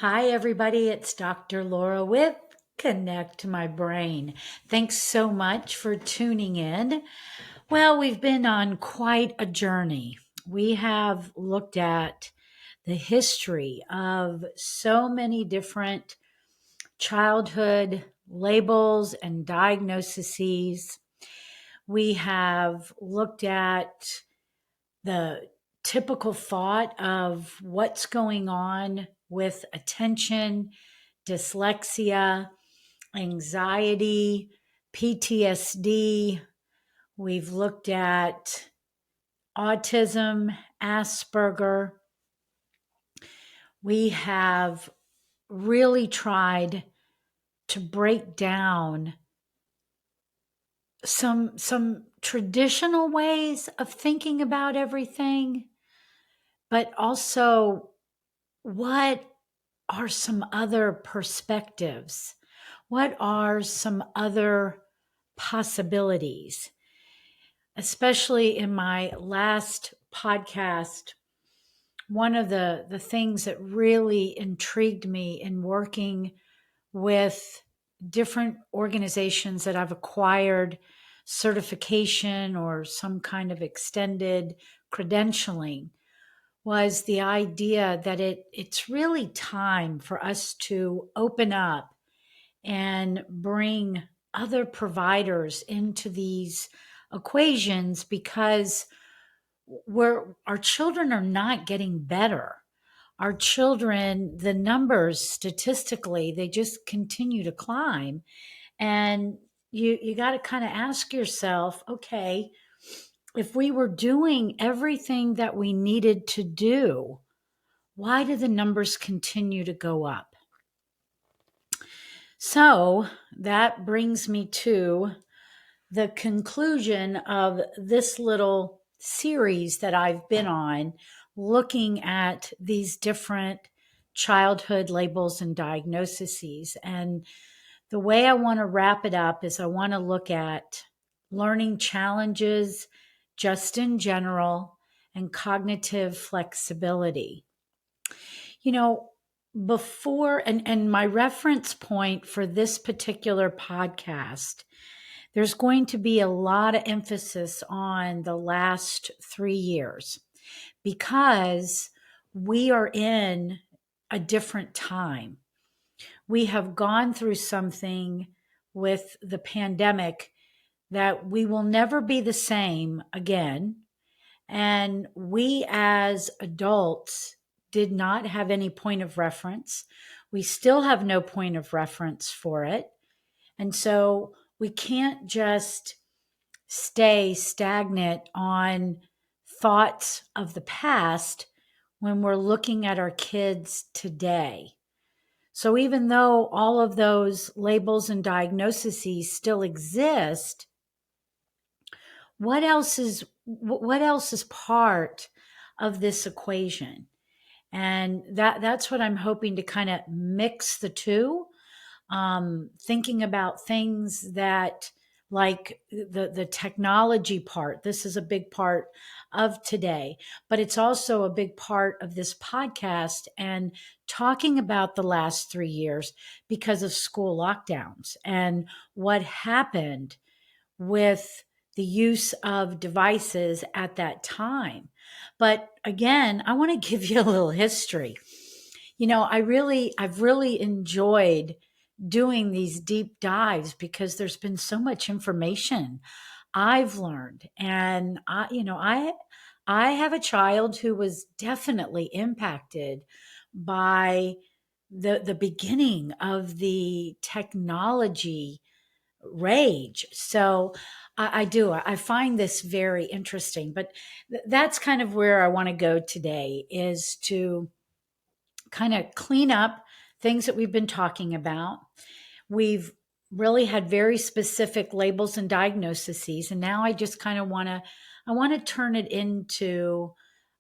Hi, everybody. It's Dr. Laura with Connect My Brain. Thanks so much for tuning in. Well, we've been on quite a journey. We have looked at the history of so many different childhood labels and diagnoses. We have looked at the typical thought of what's going on with attention, dyslexia, anxiety, PTSD. We've looked at autism, Asperger. We have really tried to break down some traditional ways of thinking about everything, but also what are some other perspectives? What are some other possibilities? Especially in my last podcast, one of the things that really intrigued me in working with different organizations that I've acquired certification or some kind of extended credentialing was the idea that it's really time for us to open up and bring other providers into these equations because our children are not getting better. Our children, the numbers statistically, they just continue to climb. And you got to kind of ask yourself, okay, if we were doing everything that we needed to do, why do the numbers continue to go up? So that brings me to the conclusion of this little series that I've been on, looking at these different childhood labels and diagnoses. And the way I want to wrap it up is I want to look at learning challenges just in general and cognitive flexibility. You know, before and my reference point for this particular podcast, there's going to be a lot of emphasis on the last 3 years because we are in a different time. We have gone through something with the pandemic that we will never be the same again. And we as adults did not have any point of reference. We still have no point of reference for it. And so we can't just stay stagnant on thoughts of the past when we're looking at our kids today. So even though all of those labels and diagnoses still exist, what else is part of this equation? And that's what I'm hoping to kind of mix the two, thinking about things that like the technology part. This is a big part of today, but it's also a big part of this podcast and talking about the last 3 years because of school lockdowns and what happened with the use of devices at that time. But again, I want to give you a little history. I've really enjoyed doing these deep dives because there's been so much information I've learned. And I have a child who was definitely impacted by the beginning of the technology rage. So I find this very interesting, but that's kind of where I want to go today, is to kind of clean up things that we've been talking about. We've really had very specific labels and diagnoses, and now I just kind of want to turn it into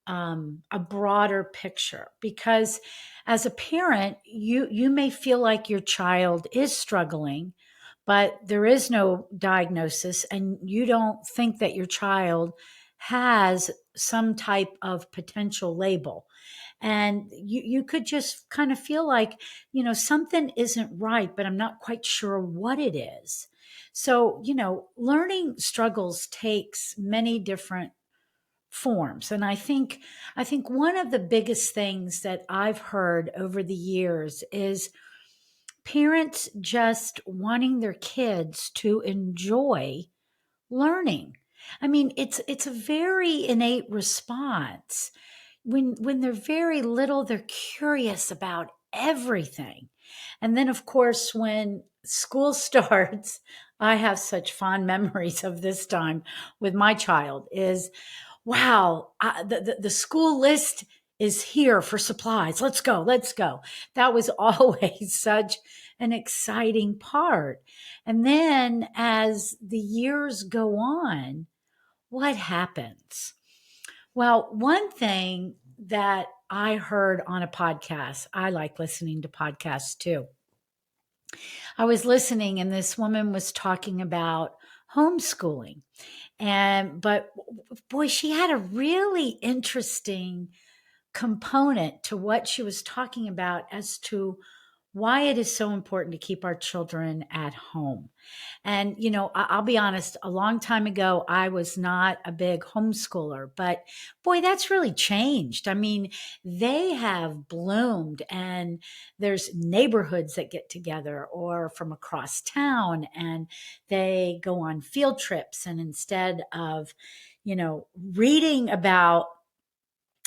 a broader picture, because as a parent, you may feel like your child is struggling, but there is no diagnosis, and you don't think that your child has some type of potential label. And you could just kind of feel like, something isn't right, but I'm not quite sure what it is. So, learning struggles takes many different forms. And I think one of the biggest things that I've heard over the years is parents just wanting their kids to enjoy learning. I mean, it's a very innate response. When they're very little, they're curious about everything. And then of course when school starts, I have such fond memories of this time with my child is, wow, the school list is here for supplies. Let's go, let's go. That was always such an exciting part. And then as the years go on, what happens? Well, one thing that I heard on a podcast, I like listening to podcasts too. I was listening and this woman was talking about homeschooling. But boy, she had a really interesting component to what she was talking about as to why it is so important to keep our children at home. And, I'll be honest, a long time ago, I was not a big homeschooler, but boy, that's really changed. I mean, they have bloomed, and there's neighborhoods that get together or from across town, and they go on field trips. And instead of, reading about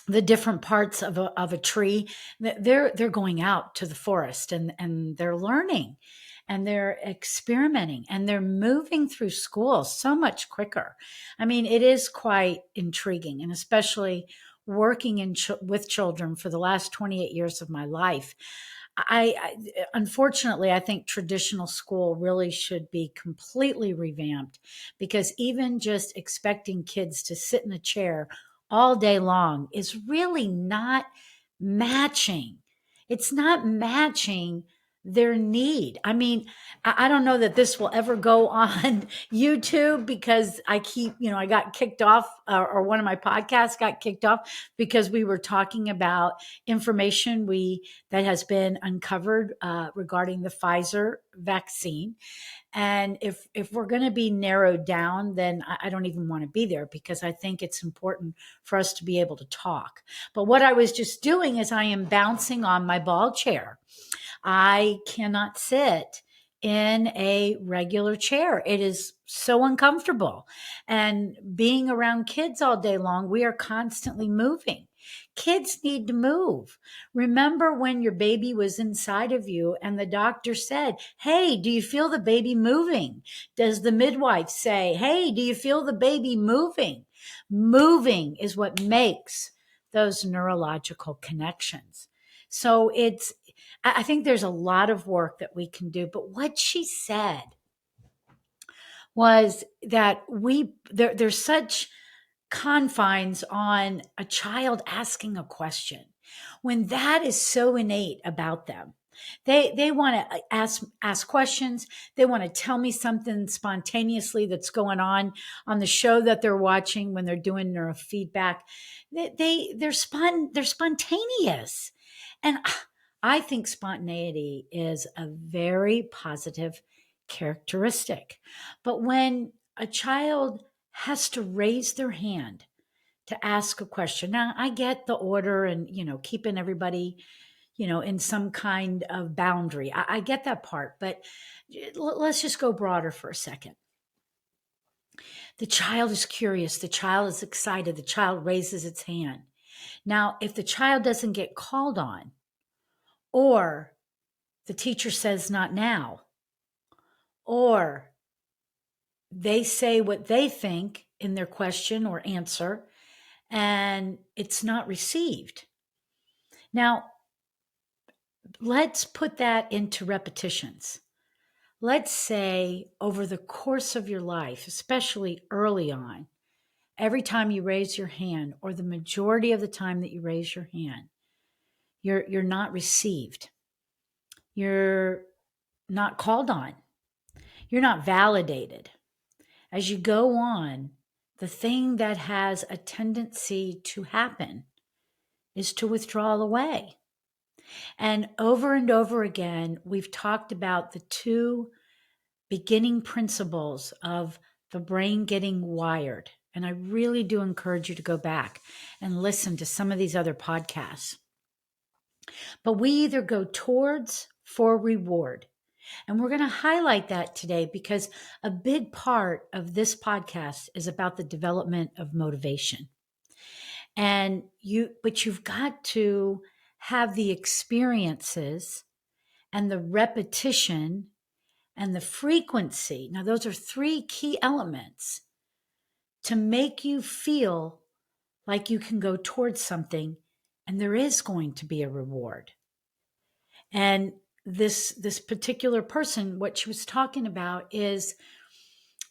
the different parts of a tree, they're going out to the forest, and they're learning and they're experimenting and they're moving through school so much quicker. I mean, it is quite intriguing, and especially working with children for the last 28 years of my life. Unfortunately, I think traditional school really should be completely revamped, because even just expecting kids to sit in a chair all day long is really not matching. It's not matching their need. I mean, I don't know that this will ever go on YouTube, because I got kicked off, or one of my podcasts got kicked off because we were talking about information that has been uncovered regarding the Pfizer vaccine. And if we're going to be narrowed down, then I don't even want to be there, because I think it's important for us to be able to talk. But what I was just doing is I am bouncing on my ball chair. I cannot sit in a regular chair. It is so uncomfortable. And being around kids all day long, we are constantly moving. Kids need to move. Remember when your baby was inside of you and the doctor said, "Hey, do you feel the baby moving?" Does the midwife say, "Hey, do you feel the baby moving?" Moving is what makes those neurological connections. So I think there's a lot of work that we can do. But what she said was that there's such confines on a child asking a question when that is so innate about them. They want to ask questions. They want to tell me something spontaneously that's going on the show that they're watching when they're doing neurofeedback. They're spontaneous. And I think spontaneity is a very positive characteristic. But when a child has to raise their hand to ask a question, now I get the order and, keeping everybody, in some kind of boundary. I get that part, but let's just go broader for a second. The child is curious. The child is excited. The child raises its hand. Now, if the child doesn't get called on, or the teacher says not now, or they say what they think in their question or answer, and it's not received. Now, let's put that into repetitions. Let's say over the course of your life, especially early on, every time you raise your hand, or the majority of the time that you raise your hand, you're not received. You're not called on. You're not validated. As you go on, the thing that has a tendency to happen is to withdraw away. And over again, we've talked about the two beginning principles of the brain getting wired. And I really do encourage you to go back and listen to some of these other podcasts. But we either go towards for reward. And we're going to highlight that today because a big part of this podcast is about the development of motivation. But you've got to have the experiences and the repetition and the frequency. Now, those are three key elements to make you feel like you can go towards something and there is going to be a reward. And this particular person, what she was talking about is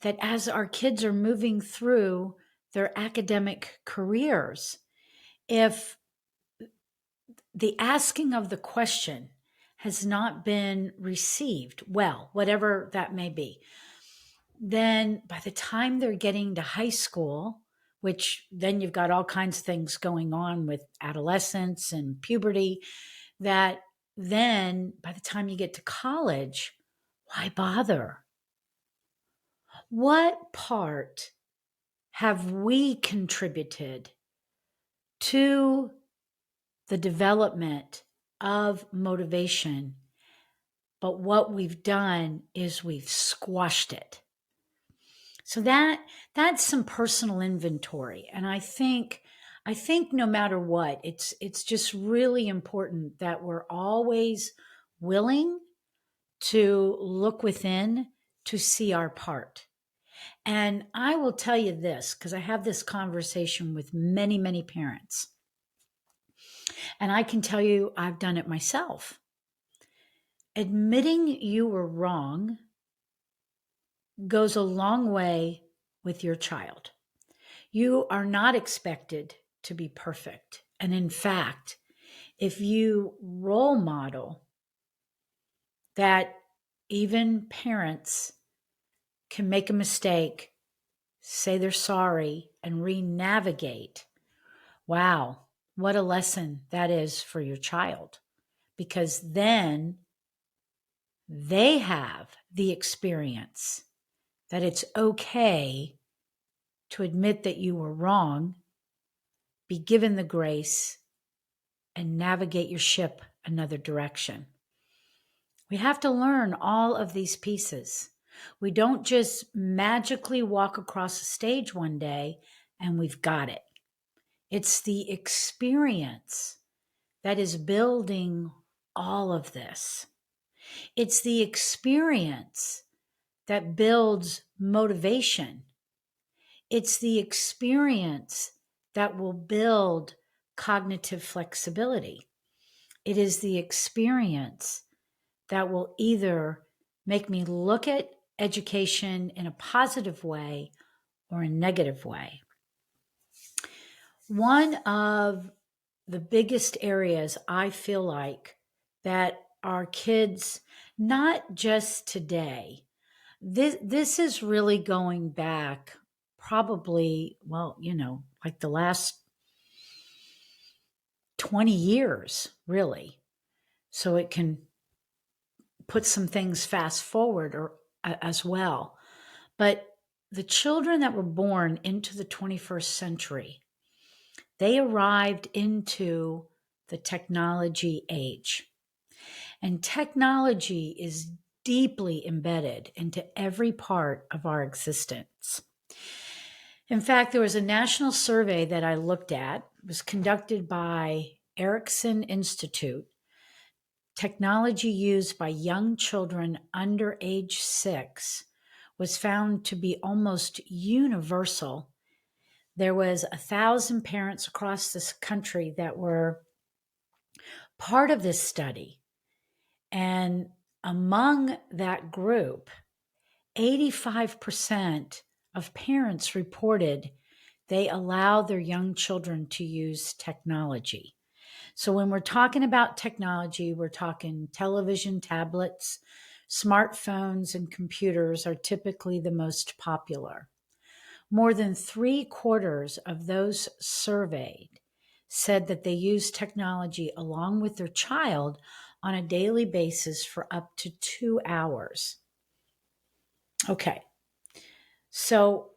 that as our kids are moving through their academic careers, if the asking of the question has not been received well, whatever that may be, then by the time they're getting to high school, which then you've got all kinds of things going on with adolescence and puberty, that then by the time you get to college, why bother? What part have we contributed to the development of motivation? But what we've done is we've squashed it. So that's some personal inventory. And I think no matter what, it's just really important that we're always willing to look within to see our part. And I will tell you this, because I have this conversation with many, many parents. And I can tell you I've done it myself. Admitting you were wrong goes a long way with your child. You are not expected to be perfect. And in fact, if you role model that even parents can make a mistake, say they're sorry, and re-navigate, wow, what a lesson that is for your child. Because then they have the experience that it's okay to admit that you were wrong, be given the grace, and navigate your ship another direction. We have to learn all of these pieces. We don't just magically walk across a stage one day and we've got it. It's the experience that is building all of this. It's the experience that builds motivation. It's the experience that will build cognitive flexibility. It is the experience that will either make me look at education in a positive way or a negative way. One of the biggest areas I feel like that our kids, not just today, this is really going back probably, like the last 20 years, really. So it can put some things fast forward or as well. But the children that were born into the 21st century, they arrived into the technology age. And technology is deeply embedded into every part of our existence. In fact, there was a national survey that I looked at. It was conducted by Ericsson Institute. Technology used by young children under age 6 was found to be almost universal. There was 1,000 parents across this country that were part of this study. And among that group, 85% of parents reported they allow their young children to use technology. So when we're talking about technology, we're talking television, tablets, smartphones, and computers are typically the most popular. More than 3/4 of those surveyed said that they use technology along with their child on a daily basis for up to 2 hours. Okay, so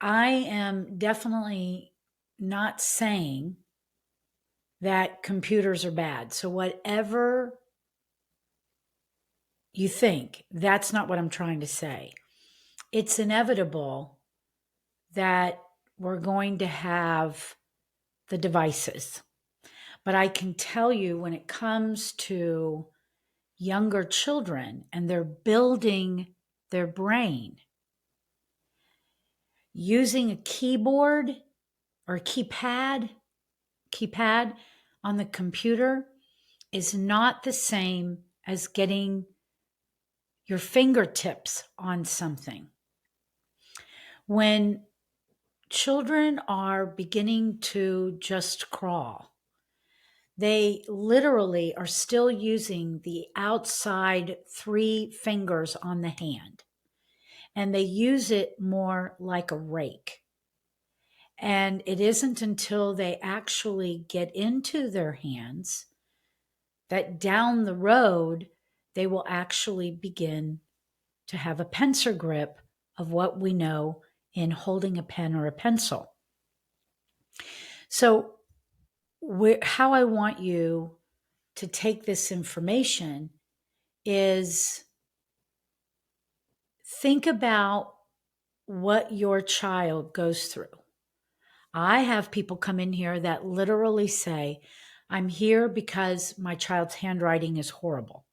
I am definitely not saying that computers are bad. So, whatever you think, that's not what I'm trying to say. It's inevitable that we're going to have the devices. But I can tell you when it comes to younger children and they're building their brain, using a keyboard or a keypad on the computer is not the same as getting your fingertips on something. When children are beginning to just crawl, they literally are still using the outside 3 fingers on the hand, and they use it more like a rake. And it isn't until they actually get into their hands that down the road, they will actually begin to have a pincer grip of what we know in holding a pen or a pencil. So, how I want you to take this information is think about what your child goes through. I have people come in here that literally say, I'm here because my child's handwriting is horrible.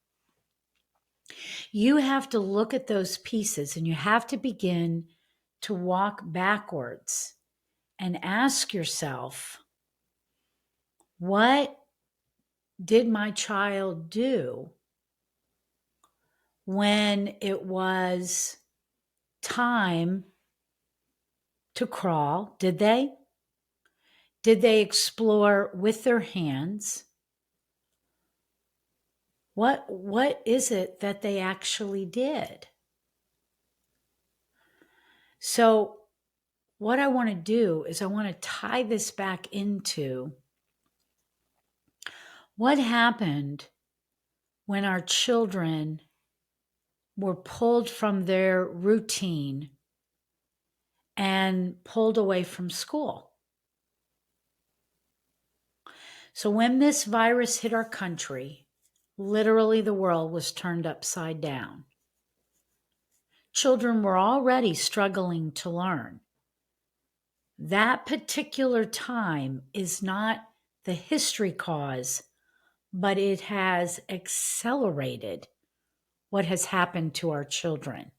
You have to look at those pieces and you have to begin to walk backwards and ask yourself, what did my child do when it was time to crawl? Did they? Did they explore with their hands? What is it that they actually did? So what I want to do is I want to tie this back into what happened when our children were pulled from their routine and pulled away from school. So when this virus hit our country, literally the world was turned upside down. Children were already struggling to learn. That particular time is not the history cause, but it has accelerated what has happened to our children.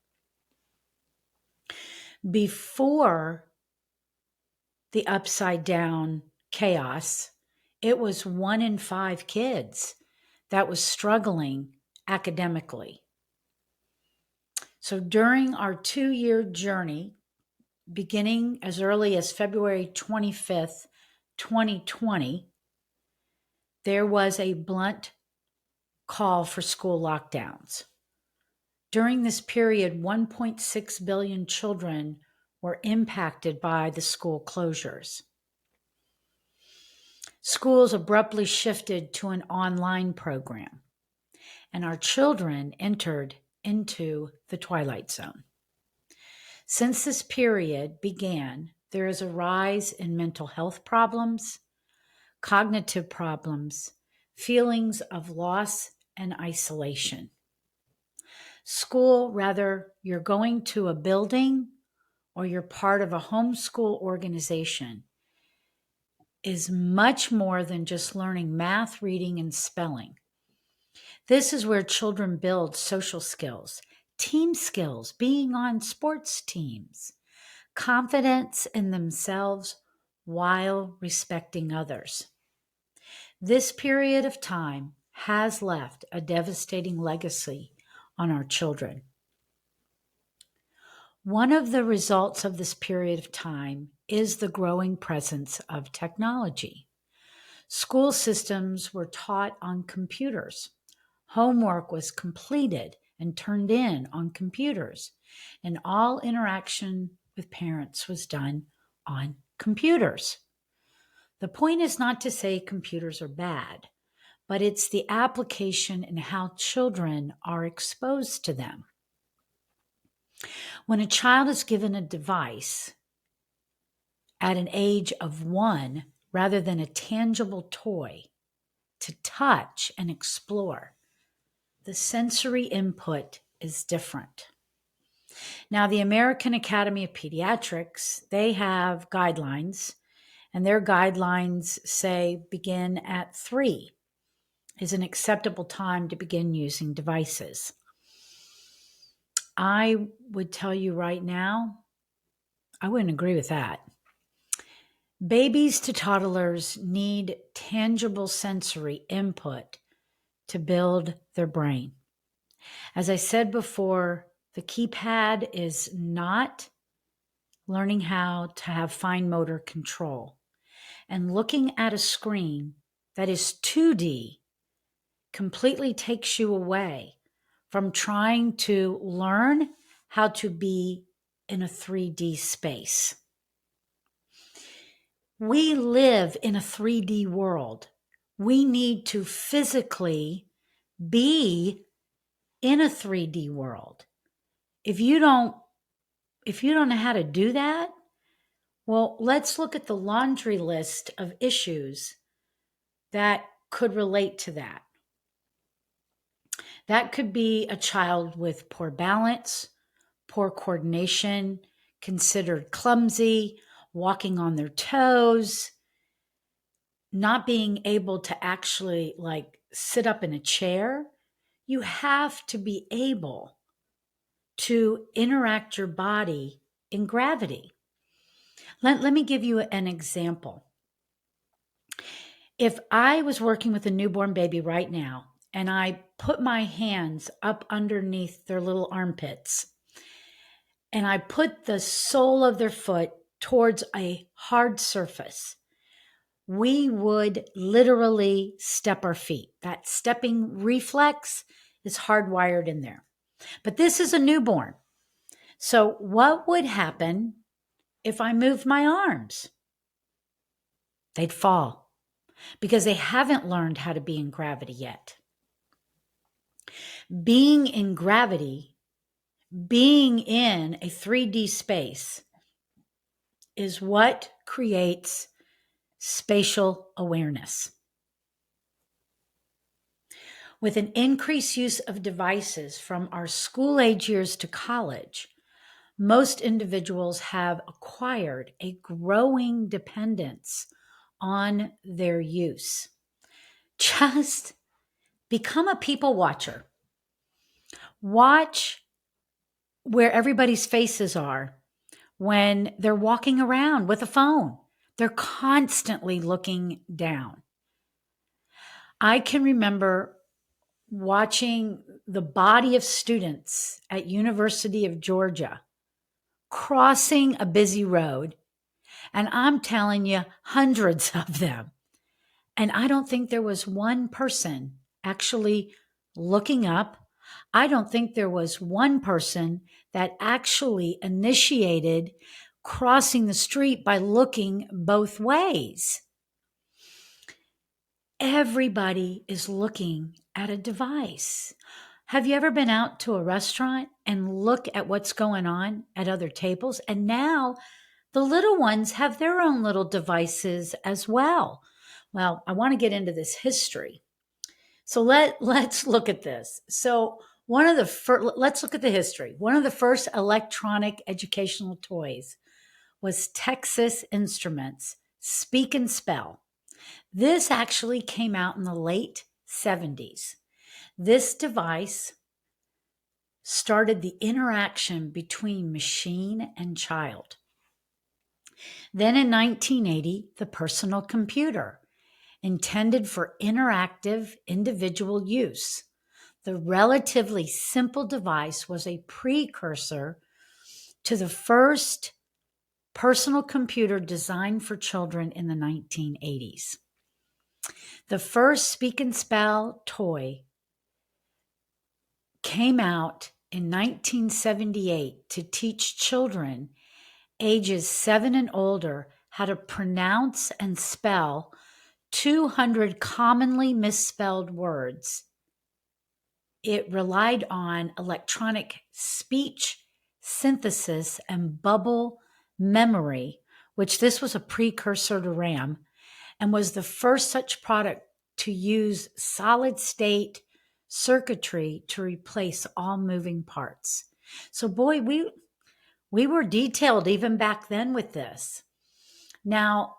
Before the upside down chaos, it was 1 in 5 kids that was struggling academically. So during our 2-year journey, beginning as early as February 25th, 2020, there was a blunt call for school lockdowns. During this period, 1.6 billion children were impacted by the school closures. Schools abruptly shifted to an online program, and our children entered into the twilight zone. Since this period began, there is a rise in mental health problems, cognitive problems, feelings of loss and isolation. School, whether you're going to a building or you're part of a homeschool organization, is much more than just learning math, reading, and spelling. This is where children build social skills, team skills, being on sports teams, confidence in themselves while respecting others. This period of time has left a devastating legacy on our children. One of the results of this period of time is the growing presence of technology. School systems were taught on computers. Homework was completed and turned in on computers, and all interaction with parents was done on computers. The point is not to say computers are bad, but it's the application and how children are exposed to them. When a child is given a device at an age of 1 rather than a tangible toy to touch and explore, the sensory input is different. Now, the American Academy of Pediatrics, they have guidelines, and their guidelines say begin at 3 is an acceptable time to begin using devices. I would tell you right now, I wouldn't agree with that. Babies to toddlers need tangible sensory input to build their brain. As I said before, the keypad is not learning how to have fine motor control. And looking at a screen that is 2D completely takes you away from trying to learn how to be in a 3D space. We live in a 3D world. We need to physically be in a 3D world. If you don't know how to do that, well, let's look at the laundry list of issues that could relate to that. That could be a child with poor balance, poor coordination, considered clumsy, walking on their toes, not being able to actually sit up in a chair. You have to be able to interact your body in gravity. Let me give you an example. If I was working with a newborn baby right now and I put my hands up underneath their little armpits and I put the sole of their foot towards a hard surface, we would literally step our feet. That stepping reflex is hardwired in there. But this is a newborn. So what would happen if I moved my arms? They'd fall because they haven't learned how to be in gravity yet. Being in gravity, being in a 3D space is what creates spatial awareness. With an increased use of devices from our school age years to college, most individuals have acquired a growing dependence on their use. Just become a people watcher. Watch where everybody's faces are when they're walking around with a phone. They're constantly looking down. I can remember watching the body of students at University of Georgia crossing a busy road, and I'm telling you, hundreds of them. And I don't think there was one person actually looking up. I don't think there was one person that actually initiated crossing the street by looking both ways. Everybody is looking at a device. Have you ever been out to a restaurant and look at what's going on at other tables? And now the little ones have their own little devices as well. Well, I want to get into this history. So let's look at this. So let's look at the history. One of the first electronic educational toys was Texas Instruments Speak and Spell. This actually came out in the late 70s. This device started the interaction between machine and child. Then in 1980, the personal computer, intended for interactive individual use. The relatively simple device was a precursor to the first personal computer designed for children in the 1980s. The first Speak and Spell toy came out in 1978 to teach children ages 7 and older how to pronounce and spell 200 commonly misspelled words. It relied on electronic speech synthesis and bubble memory, which this was a precursor to RAM, and was the first such product to use solid state circuitry to replace all moving parts. So boy, we were detailed even back then with this. Now,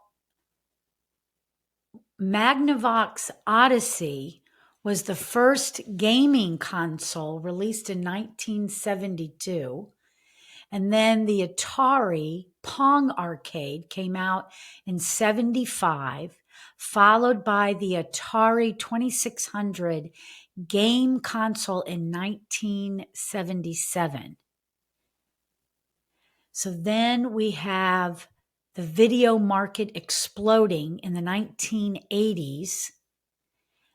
Magnavox Odyssey was the first gaming console released in 1972. And then the Atari Pong Arcade came out in 75, followed by the Atari 2600 game console in 1977. So then we have the video market exploding in the 1980s.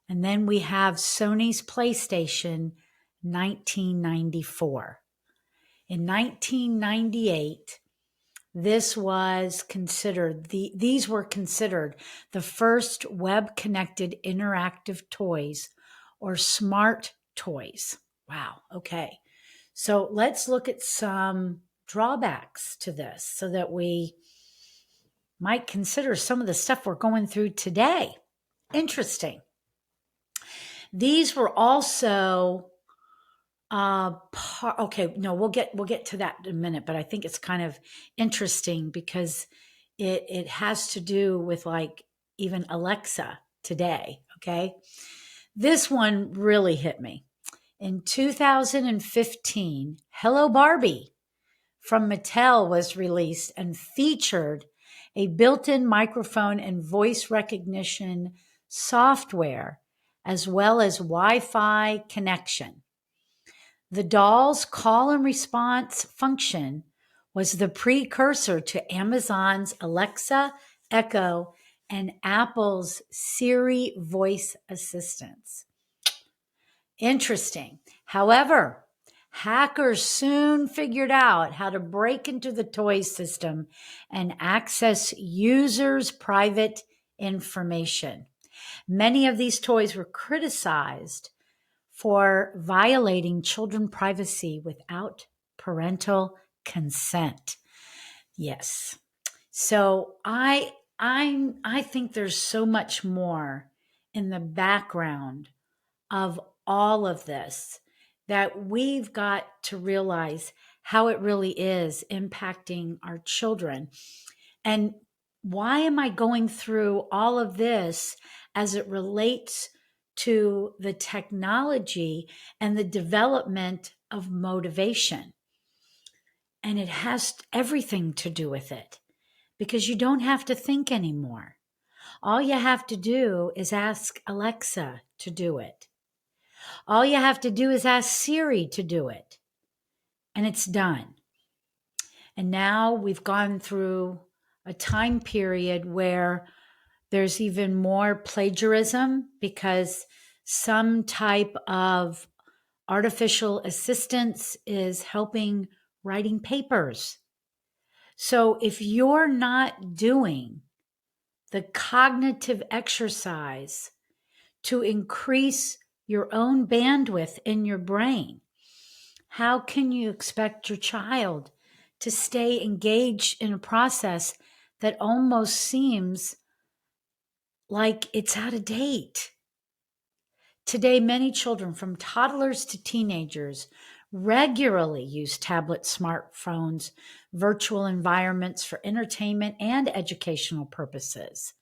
And then we have Sony's PlayStation 1994. In 1998, these were considered the first web-connected interactive toys or smart toys. Wow, okay. So let's look at some drawbacks to this so that we might consider some of the stuff we're going through today. Interesting. These were also okay, no, we'll get to that in a minute, but I think it's kind of interesting because it has to do with like even Alexa today, okay? This one really hit me. In 2015, Hello Barbie from Mattel was released and featured a built-in microphone and voice recognition software, as well as Wi-Fi connection. The doll's call and response function was the precursor to Amazon's Alexa, Echo, and Apple's Siri voice assistants. Interesting. However, hackers soon figured out how to break into the toy system and access users' private information. Many of these toys were criticized for violating children's privacy without parental consent. Yes. So I think there's so much more in the background of all of this that we've got to realize how it really is impacting our children. And why am I going through all of this as it relates to the technology and the development of motivation? And it has everything to do with it because you don't have to think anymore. All you have to do is ask Alexa to do it. All you have to do is ask Siri to do it. And it's done. And now we've gone through a time period where there's even more plagiarism because some type of artificial assistance is helping writing papers. So if you're not doing the cognitive exercise to increase your own bandwidth in your brain, how can you expect your child to stay engaged in a process that almost seems like it's out of date? Today, many children from toddlers to teenagers regularly use tablets, smartphones, virtual environments for entertainment and educational purposes.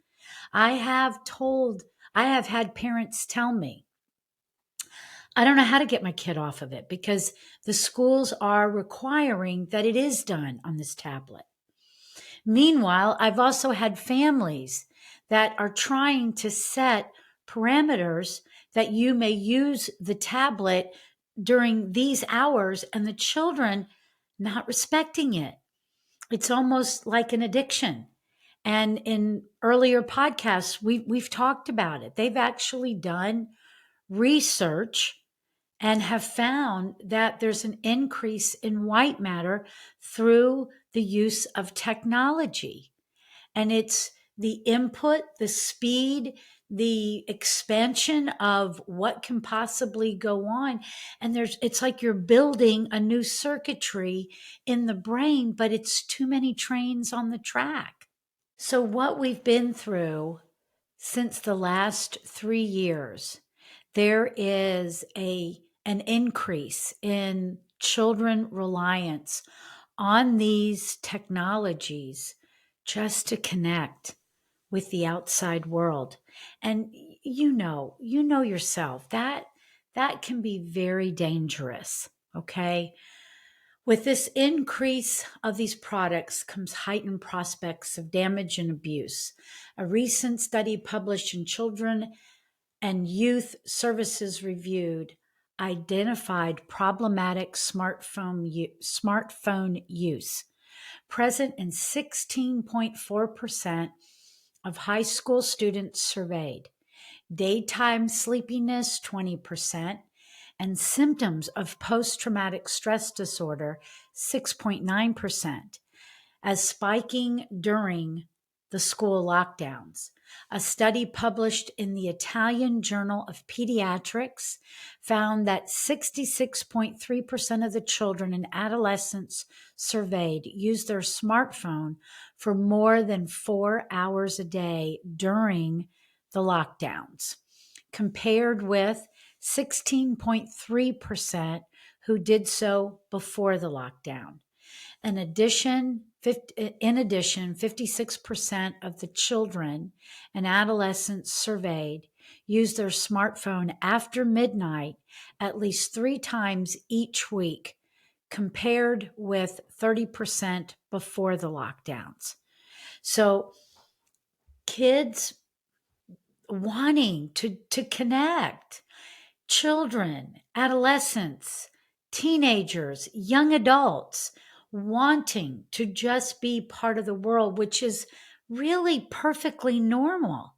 I have had parents tell me, I don't know how to get my kid off of it because the schools are requiring that it is done on this tablet. Meanwhile, I've also had families that are trying to set parameters that you may use the tablet during these hours and the children not respecting it. It's almost like an addiction. And in earlier podcasts, we've talked about it. They've actually done research and have found that there's an increase in white matter through the use of technology. And it's the input, the speed, the expansion of what can possibly go on. And it's like you're building a new circuitry in the brain, but it's too many trains on the track. So what we've been through since the last 3 years, there is an increase in children reliance on these technologies just to connect with the outside world. And you know yourself that can be very dangerous, okay? With this increase of these products comes heightened prospects of damage and abuse. A recent study published in Children and Youth Services Reviewed identified problematic smartphone use present in 16.4% of high school students surveyed, daytime sleepiness 20%, and symptoms of post-traumatic stress disorder 6.9%, as spiking during the school lockdowns. A study published in the Italian Journal of Pediatrics found that 66.3% of the children and adolescents surveyed used their smartphone for more than 4 hours a day during the lockdowns, compared with 16.3% who did so before the lockdown. In addition, 56% of the children and adolescents surveyed used their smartphone after midnight at least 3 times each week, compared with 30% before the lockdowns. So kids wanting to connect, children, adolescents, teenagers, young adults wanting to just be part of the world, which is really perfectly normal.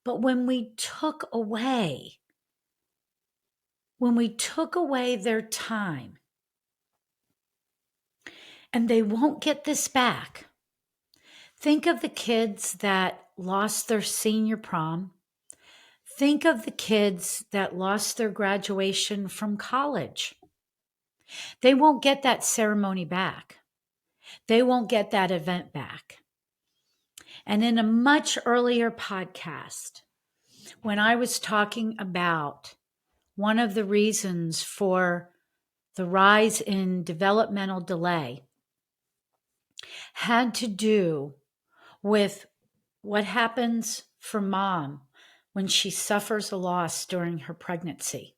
But when we took away their time, and they won't get this back. Think of the kids that lost their senior prom. Think of the kids that lost their graduation from college. They won't get that ceremony back. They won't get that event back. And in a much earlier podcast, when I was talking about one of the reasons for the rise in developmental delay had to do with what happens for mom when she suffers a loss during her pregnancy.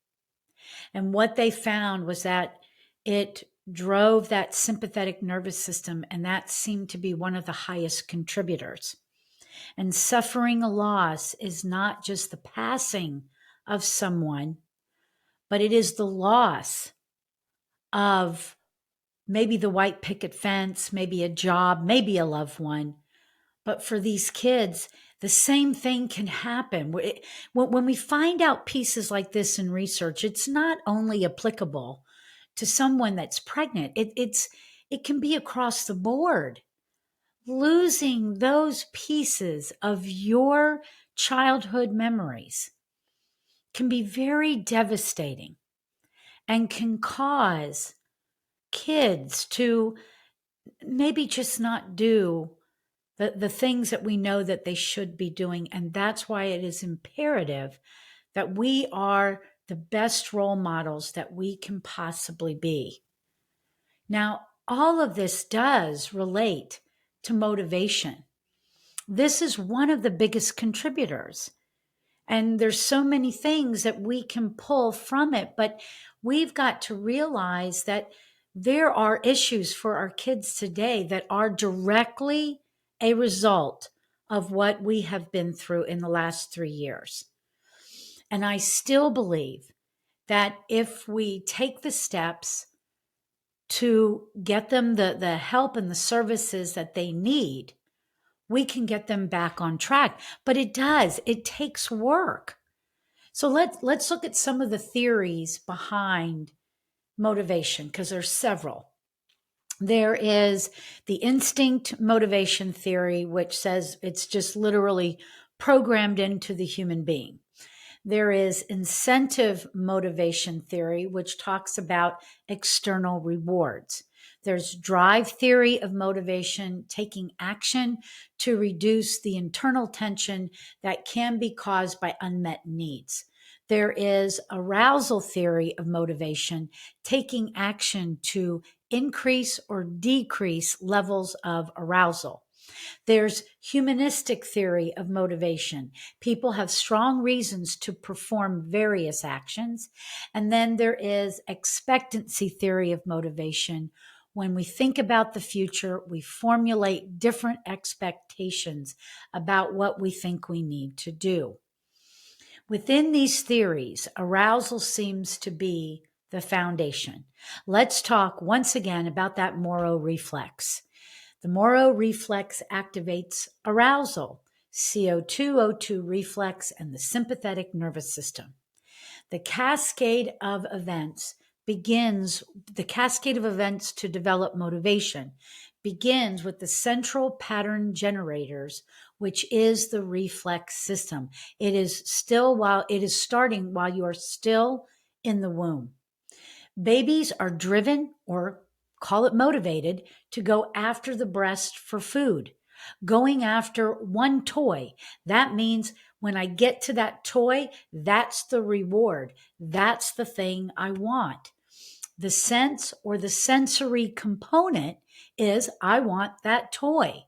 And what they found was that it drove that sympathetic nervous system, and that seemed to be one of the highest contributors. And suffering a loss is not just the passing of someone, but it is the loss of maybe the white picket fence, maybe a job, maybe a loved one. But for these kids, the same thing can happen. When we find out pieces like this in research, it's not only applicable to someone that's pregnant. It can be across the board. Losing those pieces of your childhood memories can be very devastating and can cause kids to maybe just not do the things that we know that they should be doing. And that's why it is imperative that we are the best role models that we can possibly be. Now, all of this does relate to motivation. This is one of the biggest contributors. And there's so many things that we can pull from it, but we've got to realize that there are issues for our kids today that are directly a result of what we have been through in the last 3 years. And I still believe that if we take the steps to get them the help and the services that they need, we can get them back on track. But it takes work. So let's look at some of the theories behind motivation, because there's several. There is the instinct motivation theory, which says it's just literally programmed into the human being. There is incentive motivation theory, which talks about external rewards. There's drive theory of motivation, taking action to reduce the internal tension that can be caused by unmet needs. There is arousal theory of motivation, taking action to increase or decrease levels of arousal. There's humanistic theory of motivation. People have strong reasons to perform various actions. And then there is expectancy theory of motivation. When we think about the future, we formulate different expectations about what we think we need to do. Within these theories, arousal seems to be the foundation. Let's talk once again about that Moro reflex. The Moro reflex activates arousal, CO2O2 reflex, and the sympathetic nervous system. The cascade of events to develop motivation begins with the central pattern generators, which is the reflex system. It is starting while you are still in the womb. Babies are driven, or call it motivated, to go after the breast for food, going after one toy. That means when I get to that toy, that's the reward. That's the thing I want. The sense or the sensory component is I want that toy.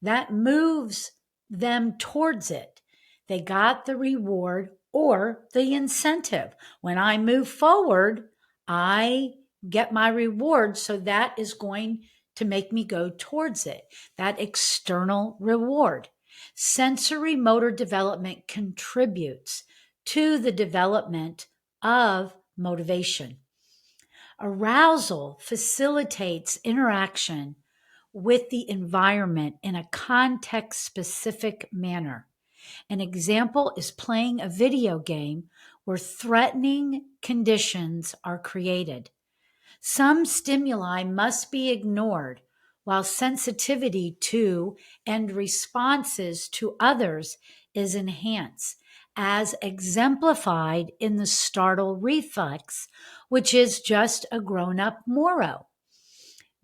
That moves them towards it. They got the reward or the incentive. When I move forward, I get my reward. So that is going to make me go towards it. That external reward. Sensory motor development contributes to the development of motivation. Arousal facilitates interaction with the environment in a context specific manner. An example is playing a video game where threatening conditions are created. Some stimuli must be ignored while sensitivity to and responses to others is enhanced, as exemplified in the startle reflex, which is just a grown up Moro.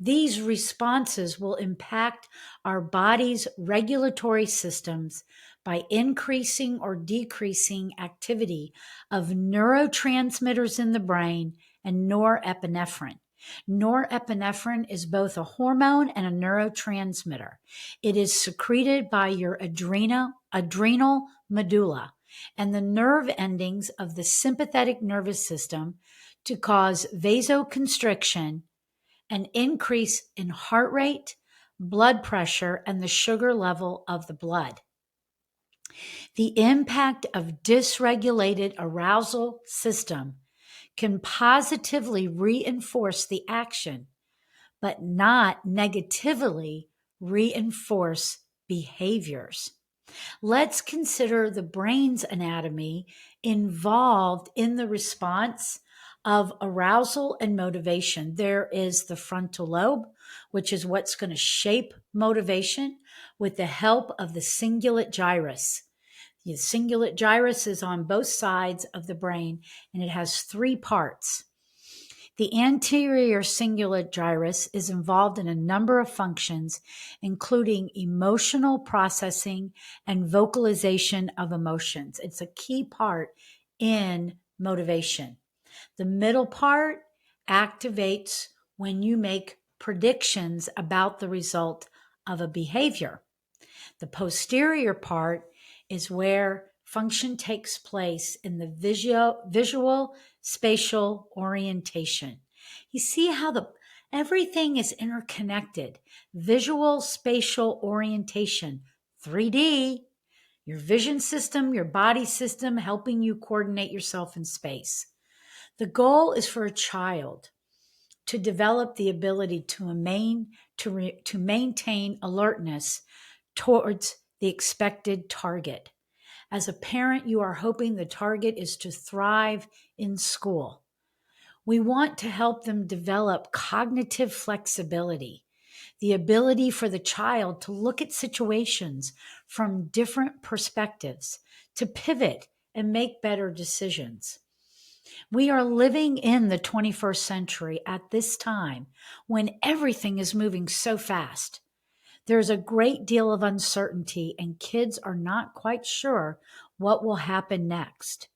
These responses will impact our body's regulatory systems by increasing or decreasing activity of neurotransmitters in the brain and norepinephrine. Norepinephrine is both a hormone and a neurotransmitter. It is secreted by your adrenal medulla and the nerve endings of the sympathetic nervous system to cause vasoconstriction, an increase in heart rate, blood pressure, and the sugar level of the blood. The impact of dysregulated arousal system can positively reinforce the action, but not negatively reinforce behaviors. Let's consider the brain's anatomy involved in the response of arousal and motivation. There is the frontal lobe, which is what's going to shape motivation with the help of the cingulate gyrus. The cingulate gyrus is on both sides of the brain, and it has three parts. The anterior cingulate gyrus is involved in a number of functions, including emotional processing and vocalization of emotions. It's a key part in motivation. The middle part activates when you make predictions about the result of a behavior. The posterior part is where function takes place in the visual spatial orientation. You see how everything is interconnected. Visual spatial orientation, 3D, your vision system, your body system, helping you coordinate yourself in space. The goal is for a child to develop the ability to maintain alertness towards the expected target. As a parent, you are hoping the target is to thrive in school. We want to help them develop cognitive flexibility, the ability for the child to look at situations from different perspectives, to pivot and make better decisions. We are living in the 21st century at this time when everything is moving so fast. There's a great deal of uncertainty, and kids are not quite sure what will happen next.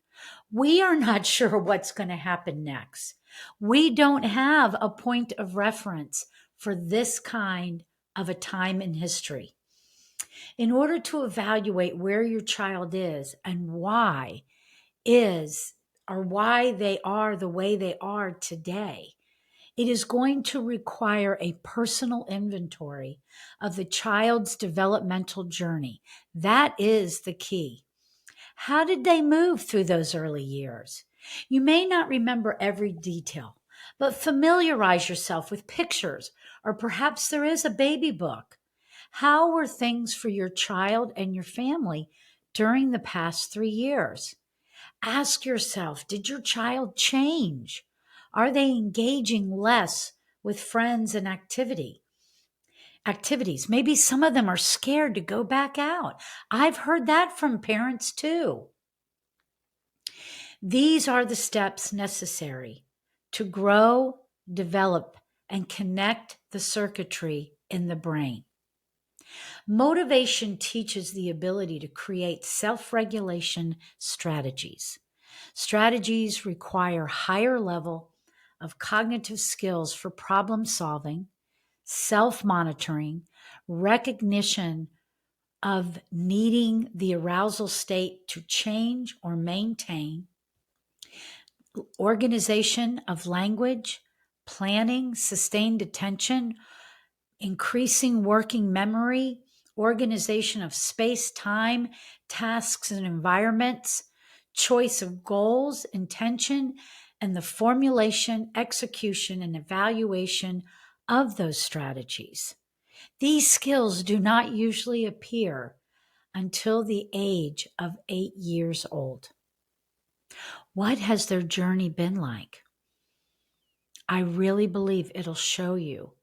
We are not sure what's going to happen next. We don't have a point of reference for this kind of a time in history. In order to evaluate where your child is and why they are the way they are today, it is going to require a personal inventory of the child's developmental journey. That is the key. How did they move through those early years? You may not remember every detail, but familiarize yourself with pictures, or perhaps there is a baby book. How were things for your child and your family during the past 3 years? Ask yourself, did your child change? Are they engaging less with friends and activities? Maybe some of them are scared to go back out. I've heard that from parents too. These are the steps necessary to grow, develop, and connect the circuitry in the brain. Motivation teaches the ability to create self-regulation strategies. Strategies require higher level of cognitive skills for problem solving, self-monitoring, recognition of needing the arousal state to change or maintain, organization of language, planning, sustained attention, increasing working memory, organization of space, time, tasks, and environments, choice of goals, intention, and the formulation, execution, and evaluation of those strategies. These skills do not usually appear until the age of 8 years old. What has their journey been like? I really believe it'll show you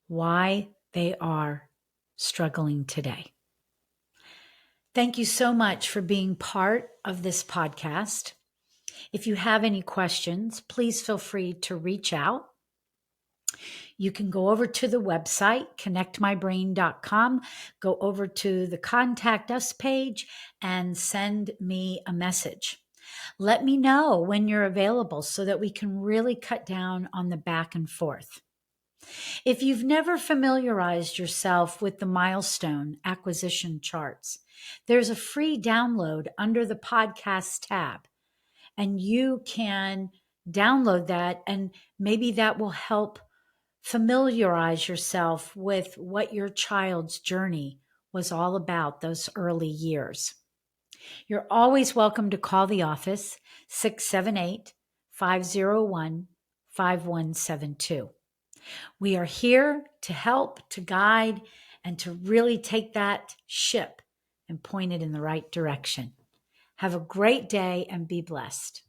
why they are struggling today. Thank you so much for being part of this podcast. If you have any questions, please feel free to reach out. You can go over to the website, connectmybrain.com, go over to the Contact Us page and send me a message. Let me know when you're available so that we can really cut down on the back and forth. If you've never familiarized yourself with the milestone acquisition charts, there's a free download under the podcast tab, and you can download that, and maybe that will help familiarize yourself with what your child's journey was all about those early years. You're always welcome to call the office, 678-501-5172. We are here to help, to guide, and to really take that ship and point it in the right direction. Have a great day and be blessed.